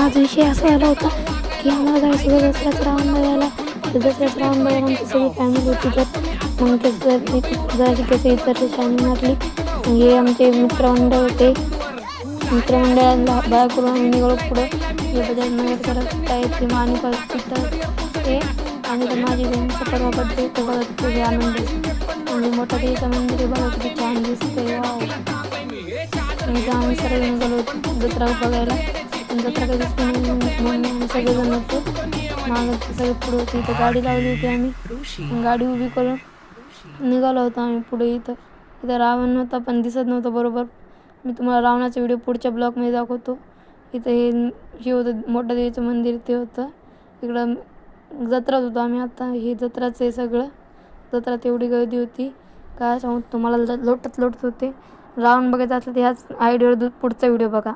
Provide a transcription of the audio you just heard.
माझा विषय असा झाला होता की आम्हाला जायचं होतं दसऱ्याचं रावण बघायला. तर दसऱ्याचं रावण बघायला आमची सगळी फॅमिली होती. तर मग जराशी कसं इतर शायनिंग मारली. हे आमचे मित्रमंडळ होते. मित्रमंडळाला बाया करून आम्ही निघालो पुढं. हे बजाजनगर करत काय ते माणिक तिथं ते आणि तर माझी बहिणीचा परवा बड्डे तर बघत खूप आनंद म्हणजे मोठा देवीचं मंदिर आहे बघा किती छान दिसतंय. वाव. आणि आम्ही सर्व निघालो जत्रा बघायला. पण जत्रा काही दिसते म्हणून आम्ही सगळेजण होतो. मागं सगळे पुढे होते. इथं गाडी लावली होती आम्ही. गाडी उभी करून निघालो होतो आम्ही पुढे. इथं रावण नव्हता पण दिसत नव्हतं बरोबर. मी तुम्हाला रावणाचा व्हिडिओ पुढच्या ब्लॉगमध्ये दाखवतो. इथं हे होतं मोठं देवीचं मंदिर ते होतं. इकडं जत्रात होतो आम्ही आता. हे जत्राचं आहे सगळं. जत्रात एवढी गर्दी होती काय सांगू तुम्हाला. लोटत होते. रावण बघायचं असलं तर ह्याच आयडियावर पुढचा व्हिडिओ बघा.